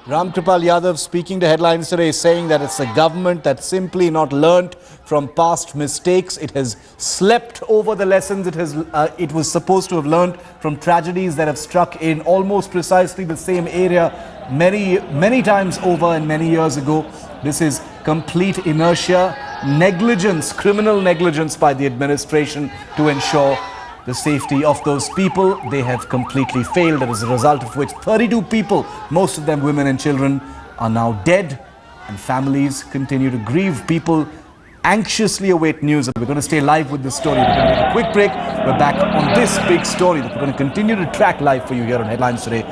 Ram Kripal Yadav speaking to Headlines Today saying that it's a government that's simply not learnt from past mistakes. It has slept over the lessons it was supposed to have learnt from tragedies that have struck in almost precisely the same area many times over and many years ago. This is complete inertia, negligence, criminal negligence by the administration to ensure the safety of those people. They have completely failed, as a result of which 32 people, most of them women and children, are now dead, and families continue to grieve. People anxiously await news. We're going to stay live with this story. We're going to take a quick break. We're back on this big story that we're going to continue to track live for you here on Headlines Today.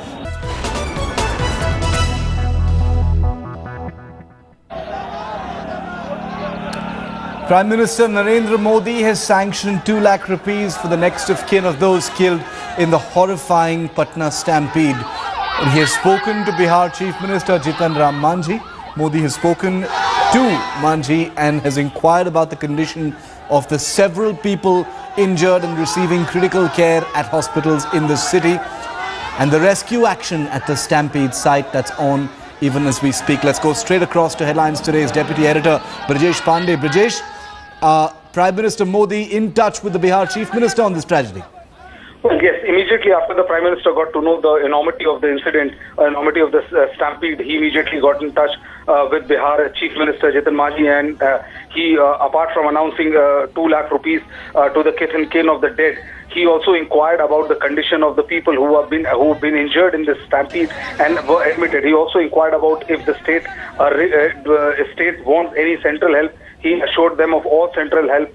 Prime Minister Narendra Modi has sanctioned 2 lakh rupees for the next of kin of those killed in the horrifying Patna stampede. He has spoken to Bihar Chief Minister Jitan Ram Manjhi. Modi has spoken to Manjhi and has inquired about the condition of the several people injured and receiving critical care at hospitals in the city, and the rescue action at the stampede site that's on even as we speak. Let's go straight across to Headlines Today's Deputy Editor Brajesh Pandey. Brajesh, Prime Minister Modi in touch with the Bihar Chief Minister on this tragedy? Well, yes, immediately after the Prime Minister got to know the enormity of the incident, enormity of the stampede, he immediately got in touch with Bihar Chief Minister Jitan Manjhi, and he, apart from announcing 2 lakh rupees to the kith and kin of the dead, he also inquired about the condition of the people who have been injured in this stampede and were admitted. He also inquired about if the state wants any central help. He assured them of all central help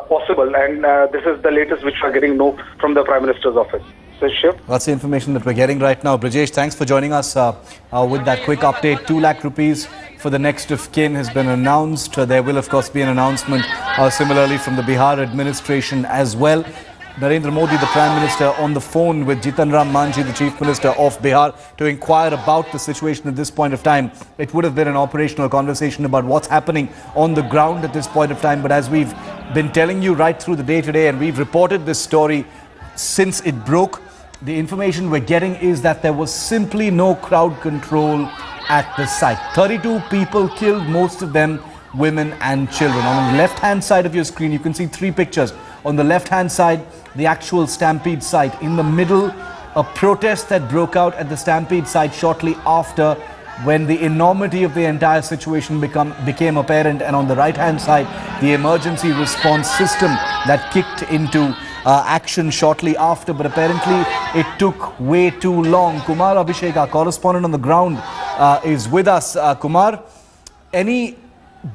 possible, and this is the latest which we are getting know from the Prime Minister's office. So, Shiv. That's the information that we're getting right now. Brajesh, thanks for joining us with that quick update. 2 lakh rupees for the next of kin has been announced. There will, of course, be an announcement similarly from the Bihar administration as well. Narendra Modi, the Prime Minister, on the phone with Jitan Ram Manjhi, the Chief Minister of Bihar, to inquire about the situation at this point of time. It would have been an operational conversation about what's happening on the ground at this point of time. But as we've been telling you right through the day today, and we've reported this story since it broke, the information we're getting is that there was simply no crowd control at the site. 32 people killed, most of them women and children. On the left-hand side of your screen, you can see 3 pictures. On the left-hand side, the actual stampede site. In the middle, a protest that broke out at the stampede site shortly after, when the enormity of the entire situation became apparent. And on the right-hand side, the emergency response system that kicked into action shortly after. But apparently, it took way too long. Kumar Abhishek, our correspondent on the ground, is with us. Kumar, any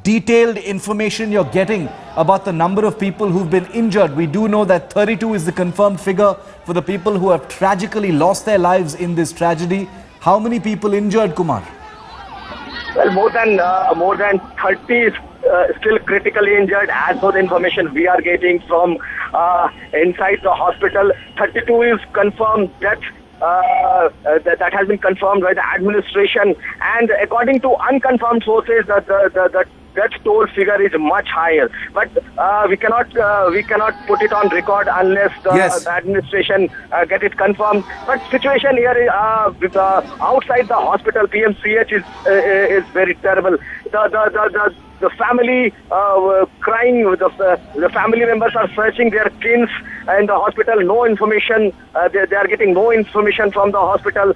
detailed information you're getting about the number of people who've been injured? We do know that 32 is the confirmed figure for the people who have tragically lost their lives in this tragedy. How many people injured, Kumar? Well, more than 30 is still critically injured, as per the information we are getting from inside the hospital. 32 is confirmed death. That has been confirmed by the administration, and according to unconfirmed sources, the death toll figure is much higher. But we cannot put it on record unless the administration get it confirmed. But situation here outside the hospital, PMCH, is very terrible. The family crying. The family members are searching their kins in the hospital. No information. They are getting no information from the hospital.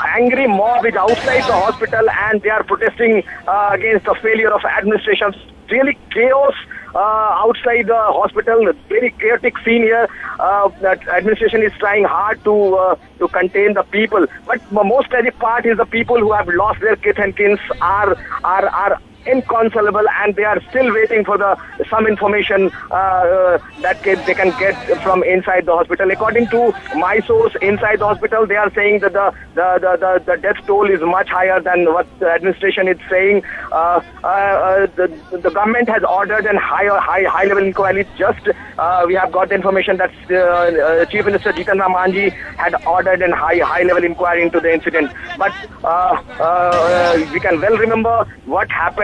Angry mob is outside the hospital, and they are protesting against the failure of administration. Really chaos outside the hospital. Very chaotic scene here. That administration is trying hard to contain the people. But the most tragic part is the people who have lost their kith and kins are inconsolable, and they are still waiting for some information that they can get from inside the hospital. According to my source inside the hospital, they are saying that the death toll is much higher than what the administration is saying. The government has ordered a high level inquiry. Just we have got the information that Chief Minister Jitan Ram Manjhi had ordered a high level inquiry into the incident. But we can well remember what had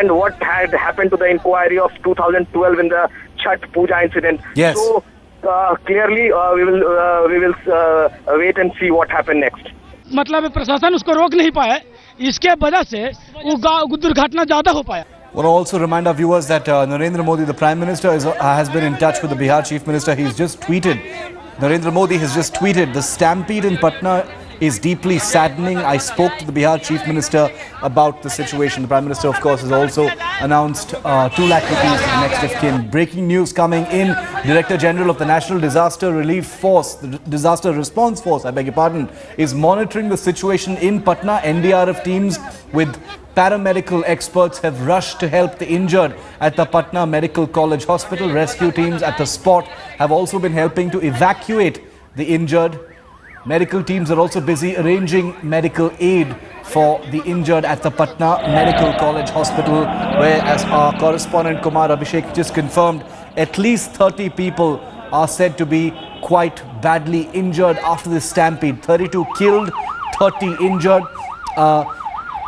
happened to the inquiry of 2012 in the Chhat Puja incident. Yes. So clearly we will wait and see what happened next. मतलब प्रशासन उसको रोक नहीं पाया, इसके वजह से वो दुर्घटना ज़्यादा हो पाया। I want to also remind our viewers that Narendra Modi, the Prime Minister, has been in touch with the Bihar Chief Minister. He's just tweeted, Narendra Modi has just tweeted, the stampede in Patna is deeply saddening. I spoke to the Bihar Chief Minister about the situation. The Prime Minister, of course, has also announced 2 lakh rupees to the next of kin. Breaking news coming in. Director General of the National Disaster Relief Force, the Disaster Response Force, I beg your pardon, is monitoring the situation in Patna. NDRF teams with paramedical experts have rushed to help the injured at the Patna Medical College Hospital. Rescue teams at the spot have also been helping to evacuate the injured. Medical teams are also busy arranging medical aid for the injured at the Patna Medical College Hospital, where, as our correspondent Kumar Abhishek just confirmed, at least 30 people are said to be quite badly injured after this stampede. 32 killed, 30 injured.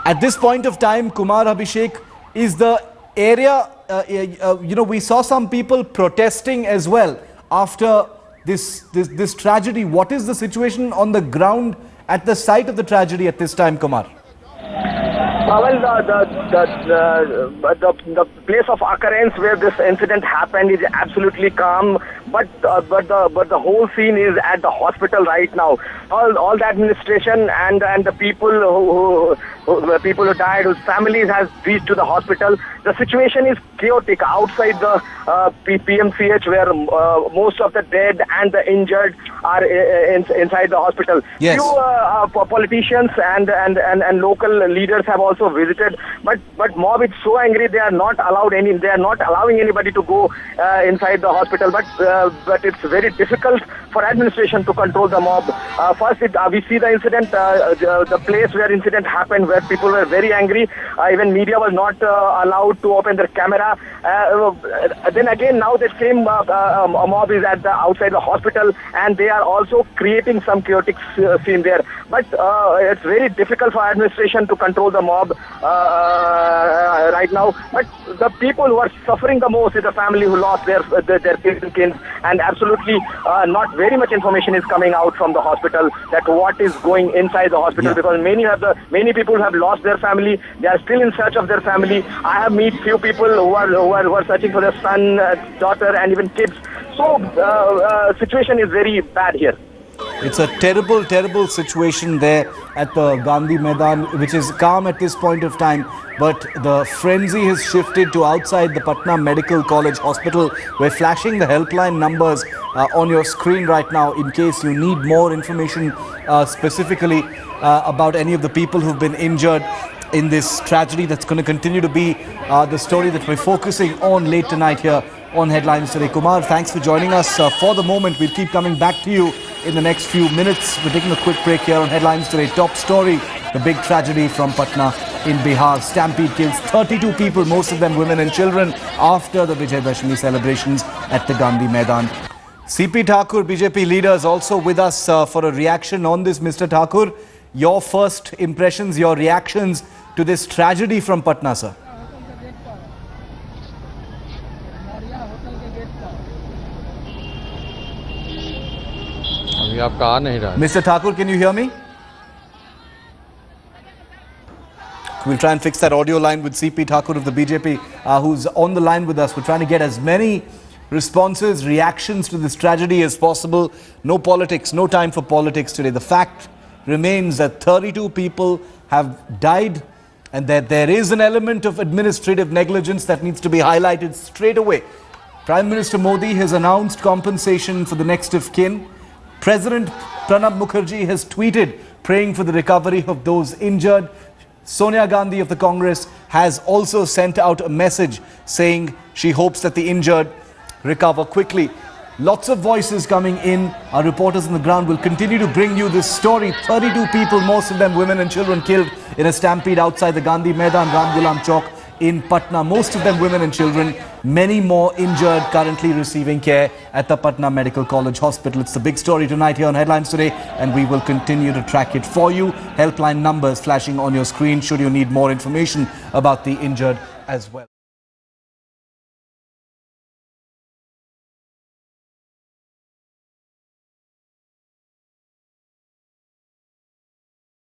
At this point of time, Kumar Abhishek, is the area, we saw some people protesting as well after this tragedy. What is the situation on the ground at the site of the tragedy at this time, Kumar? Well, the place of occurrence where this incident happened is absolutely calm, but the whole scene is at the hospital right now. All the administration and the people who died, whose families has reached to the hospital. The situation is chaotic outside the PMCH, where most of the dead and the injured are inside the hospital. Yes. Few politicians and local leaders have also visited, but mob is so angry they are not allowing anybody to go inside the hospital. But it's very difficult for administration to control the mob. First, we see the incident, the place where incident happened, where people were very angry. Even media was not allowed to open their camera. Then again, now the same mob is at the outside the hospital, and they are also creating some chaotic scene there. But it's very difficult for administration to control the mob right now. But the people who are suffering the most is the family who lost their kids, and absolutely not very much information is coming out from the hospital that what is going inside the hospital, because many people have lost their family. They are still in search of their family. I have met few people who are searching for their son, daughter, and even kids. So situation is very bad here. It's a terrible, terrible situation there at the Gandhi Maidan, which is calm at this point of time. But the frenzy has shifted to outside the Patna Medical College Hospital. We're flashing the helpline numbers on your screen right now in case you need more information specifically about any of the people who've been injured in this tragedy. That's going to continue to be the story that we're focusing on late tonight here on Headlines Today. Kumar, thanks for joining us. For the moment, we'll keep coming back to you in the next few minutes. We're taking a quick break here on Headlines Today. Top story, the big tragedy from Patna in Bihar. Stampede kills 32 people, most of them women and children, after the Vijayadashmi celebrations at the Gandhi Maidan. CP Thakur, BJP leader, is also with us for a reaction on this. Mr. Thakur, your first impressions, your reactions to this tragedy from Patna, sir. Mr. Thakur, can you hear me? We'll try and fix that audio line with CP Thakur of the BJP, who's on the line with us. We're trying to get as many responses, reactions to this tragedy as possible. No politics, no time for politics today. The fact remains that 32 people have died, and that there is an element of administrative negligence that needs to be highlighted straight away. Prime Minister Modi has announced compensation for the next of kin. President Pranab Mukherjee has tweeted praying for the recovery of those injured. Sonia Gandhi of the Congress has also sent out a message saying she hopes that the injured recover quickly. Lots of voices coming in. Our reporters on the ground will continue to bring you this story. 32 people, most of them women and children, killed in a stampede outside the Gandhi Maidan, Ram Ghulam Chowk in Patna. Most of them women and children. Many more injured, currently receiving care at the Patna Medical College Hospital. It's the big story tonight here on Headlines Today, and we will continue to track it for you. Helpline numbers flashing on your screen should you need more information about the injured as well.